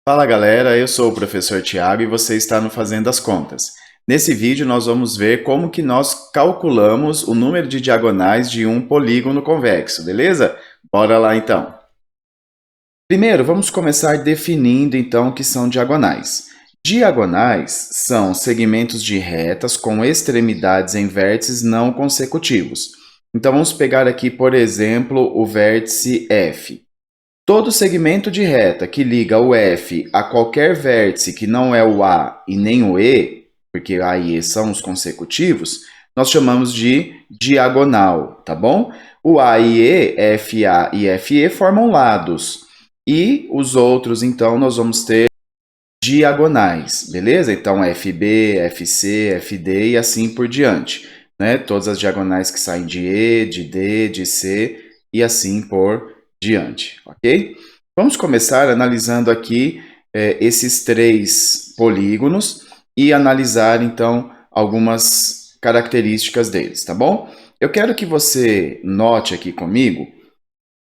Fala galera, eu sou o professor Tiago e você está no Fazendo as Contas. Nesse vídeo nós vamos ver como que nós calculamos o número de diagonais de um polígono convexo, beleza? Bora lá então. Primeiro, vamos começar definindo então o que são diagonais. Diagonais são segmentos de retas com extremidades em vértices não consecutivos. Então vamos pegar aqui, por exemplo, o vértice F. Todo segmento de reta que liga o F a qualquer vértice que não é o A e nem o E, porque A e E são os consecutivos, nós chamamos de diagonal, tá bom? O A e E, FA e FE, formam lados. E os outros, então, nós vamos ter diagonais, beleza? Então, FB, FC, FD e assim por diante, né? Todas as diagonais que saem de E, de D, de C e assim por diante, ok? Vamos começar analisando aqui esses três polígonos e analisar, então, algumas características deles, tá bom? Eu quero que você note aqui comigo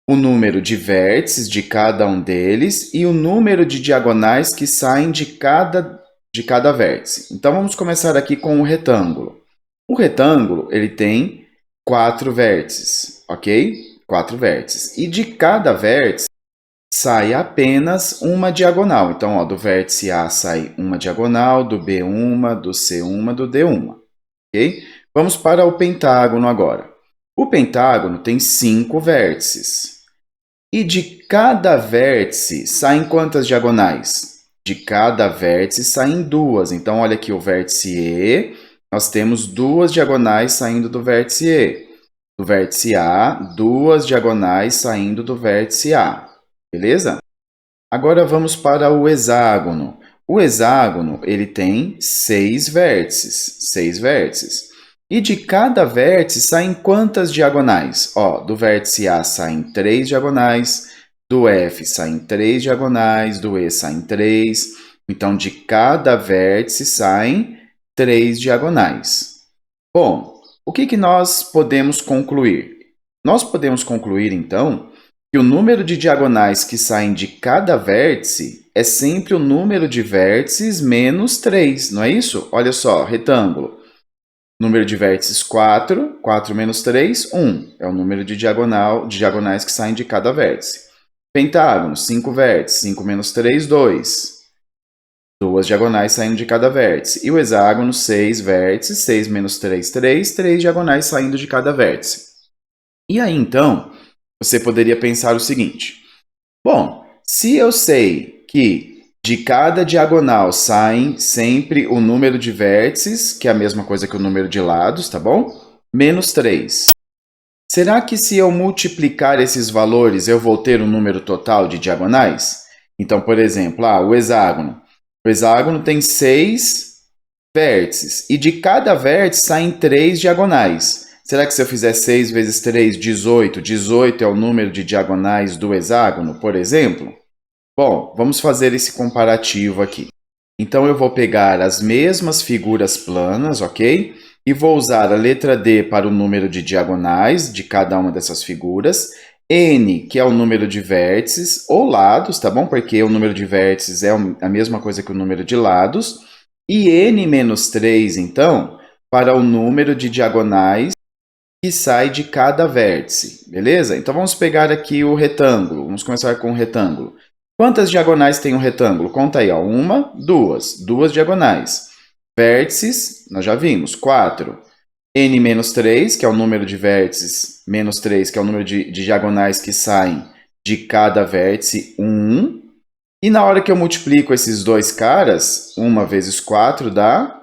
o número de vértices de cada um deles e o número de diagonais que saem de cada vértice. Então, vamos começar aqui com o retângulo. O retângulo, ele tem 4 vértices, ok? 4 vértices. E de cada vértice sai apenas uma diagonal. Então, ó, do vértice A sai uma diagonal, do B uma, do C uma, do D uma, ok? Vamos para o pentágono agora. O pentágono tem 5 vértices. E de cada vértice saem quantas diagonais? De cada vértice saem duas. Então, olha aqui o vértice E, nós temos duas diagonais saindo do vértice E. Do vértice A, duas diagonais saindo do vértice A. Beleza? Agora vamos para o hexágono. O hexágono, ele tem 6 vértices. 6 vértices. E de cada vértice saem quantas diagonais? Ó, do vértice A saem 3 diagonais, do F saem 3 diagonais, do E saem 3. Então, de cada vértice saem 3 diagonais. Bom, o que nós podemos concluir? Nós podemos concluir, então, que o número de diagonais que saem de cada vértice é sempre o número de vértices menos 3, não é isso? Olha só, retângulo. Número de vértices 4, 4 menos 3, 1. É o número de diagonais que saem de cada vértice. Pentágono, 5 vértices, 5 menos 3, 2. Duas diagonais saindo de cada vértice. E o hexágono, 6 vértices, 6 menos 3, 3. 3 diagonais saindo de cada vértice. E aí, então, você poderia pensar o seguinte. Bom, se eu sei que de cada diagonal saem sempre o número de vértices, que é a mesma coisa que o número de lados, tá bom? Menos 3. Será que se eu multiplicar esses valores, eu vou ter um número total de diagonais? Então, por exemplo, o hexágono. O hexágono tem 6 vértices, e de cada vértice saem 3 diagonais. Será que se eu fizer 6 vezes 3, 18, 18 é o número de diagonais do hexágono, por exemplo? Bom, vamos fazer esse comparativo aqui. Então, eu vou pegar as mesmas figuras planas, ok? E vou usar a letra D para o número de diagonais de cada uma dessas figuras, N, que é o número de vértices, ou lados, tá bom? Porque o número de vértices é a mesma coisa que o número de lados, e N menos 3, então, para o número de diagonais que sai de cada vértice, beleza? Então, vamos pegar aqui o retângulo. Vamos começar com o retângulo. Quantas diagonais tem um retângulo? Conta aí, ó. Uma, duas. Duas diagonais. Vértices, nós já vimos, 4. N menos 3, que é o número de vértices, menos 3, que é o número de diagonais que saem de cada vértice, 1. E na hora que eu multiplico esses dois caras, 1 vezes 4 dá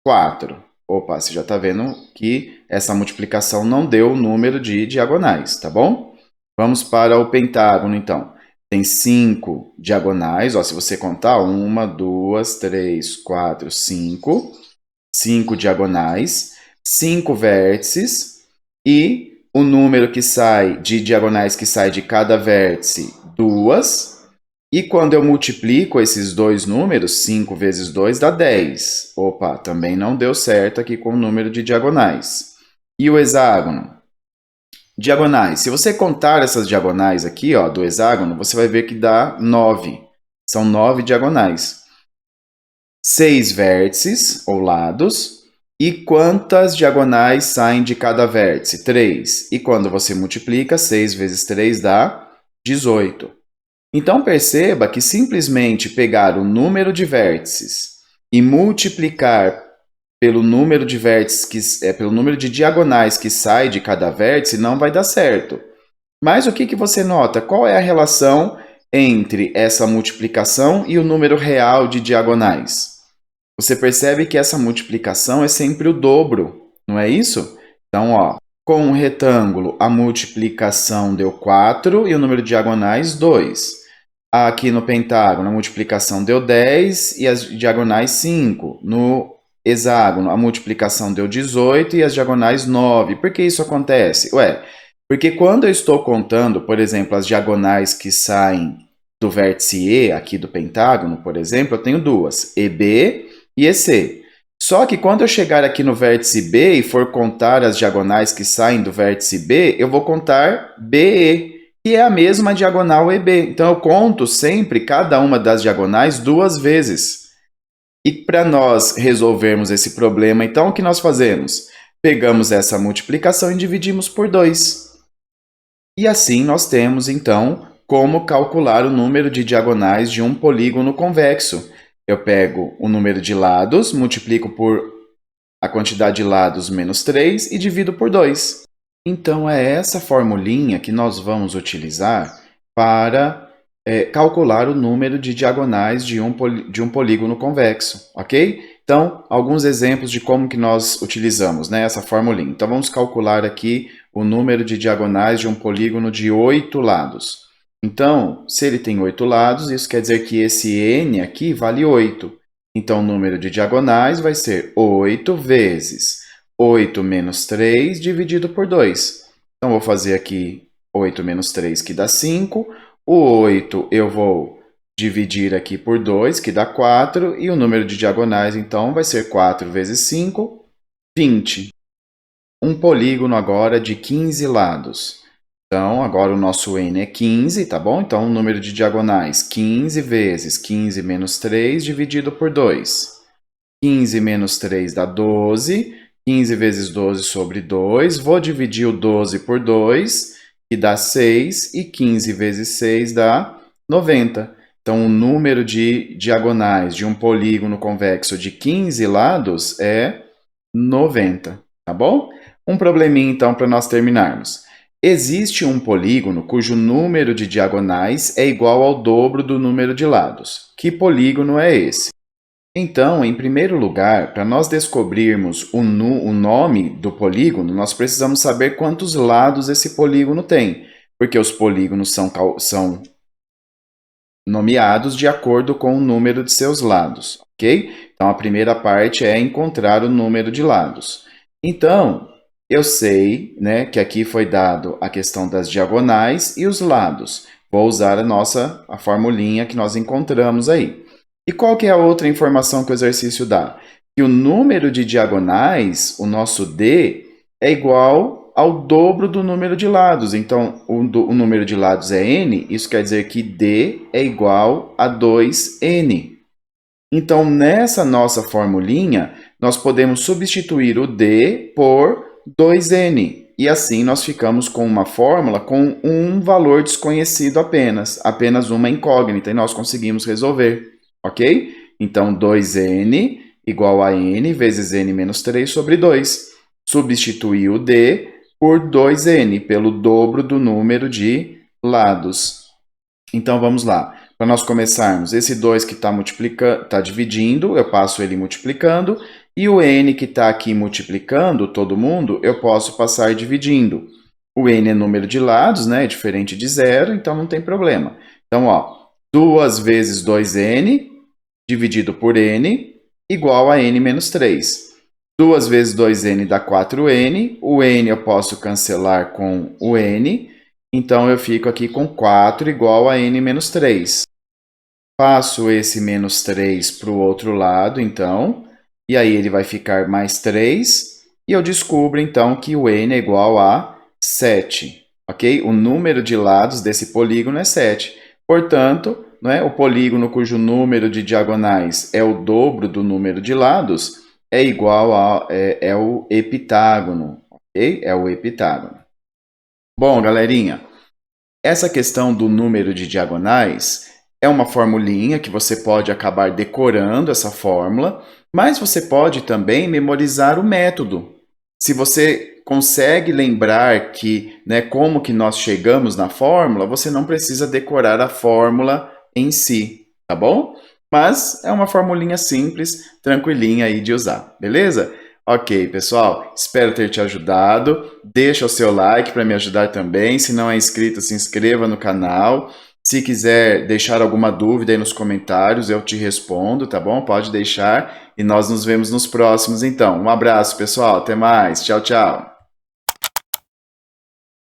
4. Opa, você já está vendo que essa multiplicação não deu o número de diagonais, tá bom? Vamos para o pentágono, então. Tem 5 diagonais, ó, se você contar, 1, 2, 3, 4, 5. 5 diagonais, 5 vértices e o número que sai de diagonais que sai de cada vértice, 2. E quando eu multiplico esses dois números, 5 vezes 2 dá 10. Opa, também não deu certo aqui com o número de diagonais. E o hexágono? Diagonais. Se você contar essas diagonais aqui, ó, do hexágono, você vai ver que dá 9. São 9 diagonais. 6 vértices, ou lados. E quantas diagonais saem de cada vértice? 3. E quando você multiplica, 6 vezes 3 dá 18. Então, perceba que simplesmente pegar o número de vértices e multiplicar pelo número de vértices pelo número de diagonais que sai de cada vértice não vai dar certo. Mas o que você nota? Qual é a relação entre essa multiplicação e o número real de diagonais? Você percebe que essa multiplicação é sempre o dobro, não é isso? Então, ó, com um retângulo, a multiplicação deu 4 e o número de diagonais 2. Aqui no pentágono, a multiplicação deu 10 e as diagonais 5. No hexágono, a multiplicação deu 18 e as diagonais 9. Por que isso acontece? Ué, porque quando eu estou contando, por exemplo, as diagonais que saem do vértice E, aqui do pentágono, por exemplo, eu tenho duas, EB e EC. Só que quando eu chegar aqui no vértice B e for contar as diagonais que saem do vértice B, eu vou contar BE, que é a mesma diagonal EB. Então, eu conto sempre cada uma das diagonais 2 vezes. E para nós resolvermos esse problema, então, o que nós fazemos? Pegamos essa multiplicação e dividimos por 2. E assim nós temos, então, como calcular o número de diagonais de um polígono convexo. Eu pego o número de lados, multiplico por a quantidade de lados menos 3 e divido por 2. Então, é essa formulinha que nós vamos utilizar para calcular o número de diagonais de um polígono convexo, ok? Então, alguns exemplos de como que nós utilizamos, né, essa formulinha. Então, vamos calcular aqui o número de diagonais de um polígono de 8 lados. Então, se ele tem 8 lados, isso quer dizer que esse n aqui vale 8. Então, o número de diagonais vai ser 8 vezes 8 menos 3 dividido por 2. Então, vou fazer aqui 8 menos 3, que dá 5. O 8 eu vou dividir aqui por 2, que dá 4. E o número de diagonais, então, vai ser 4 vezes 5, 20. Um polígono agora de 15 lados. Então, agora o nosso n é 15, tá bom? Então, o número de diagonais, 15 vezes 15 menos 3 dividido por 2. 15 menos 3 dá 12. 15 vezes 12 sobre 2. Vou dividir o 12 por 2, que dá 6. E 15 vezes 6 dá 90. Então, o número de diagonais de um polígono convexo de 15 lados é 90, tá bom? Um probleminha, então, para nós terminarmos. Existe um polígono cujo número de diagonais é igual ao dobro do número de lados. Que polígono é esse? Então, em primeiro lugar, para nós descobrirmos o nome do polígono, nós precisamos saber quantos lados esse polígono tem, porque os polígonos são nomeados de acordo com o número de seus lados, ok? Então, a primeira parte é encontrar o número de lados. Então, eu sei, né, que aqui foi dado a questão das diagonais e os lados. Vou usar a formulinha que nós encontramos aí. E qual que é a outra informação que o exercício dá? Que o número de diagonais, o nosso D, é igual ao dobro do número de lados. Então, o número de lados é n, isso quer dizer que D é igual a 2n. Então, nessa nossa formulinha, nós podemos substituir o D por 2n. E assim nós ficamos com uma fórmula com um valor desconhecido apenas uma incógnita, e nós conseguimos resolver, ok? Então, 2n igual a n vezes n menos 3 sobre 2. Substituir o D por 2n, pelo dobro do número de lados. Então, vamos lá. Para nós começarmos, esse 2 que está dividindo, eu passo ele multiplicando. E o n que está aqui multiplicando, todo mundo, eu posso passar dividindo. O n é número de lados, né? É diferente de zero, então não tem problema. Então, ó, 2 vezes 2n dividido por n igual a n menos 3. 2 vezes 2n dá 4n. O n eu posso cancelar com o n. Então, eu fico aqui com 4 igual a n menos 3. Passo esse menos 3 para o outro lado, então. E aí, ele vai ficar mais 3. E eu descubro, então, que o n é igual a 7. Ok? O número de lados desse polígono é 7. Portanto, não é? O polígono cujo número de diagonais é o dobro do número de lados é igual é o epitágono, ok? É o epitágono. Bom, galerinha, essa questão do número de diagonais é uma formulinha que você pode acabar decorando essa fórmula, mas você pode também memorizar o método. Se você consegue lembrar que, né, como que nós chegamos na fórmula, você não precisa decorar a fórmula em si, tá bom? Mas é uma formulinha simples, tranquilinha aí de usar, beleza? Ok, pessoal, espero ter te ajudado. Deixa o seu like para me ajudar também. Se não é inscrito, se inscreva no canal. Se quiser deixar alguma dúvida aí nos comentários, eu te respondo, tá bom? Pode deixar e nós nos vemos nos próximos então. Um abraço, pessoal. Até mais. Tchau, tchau.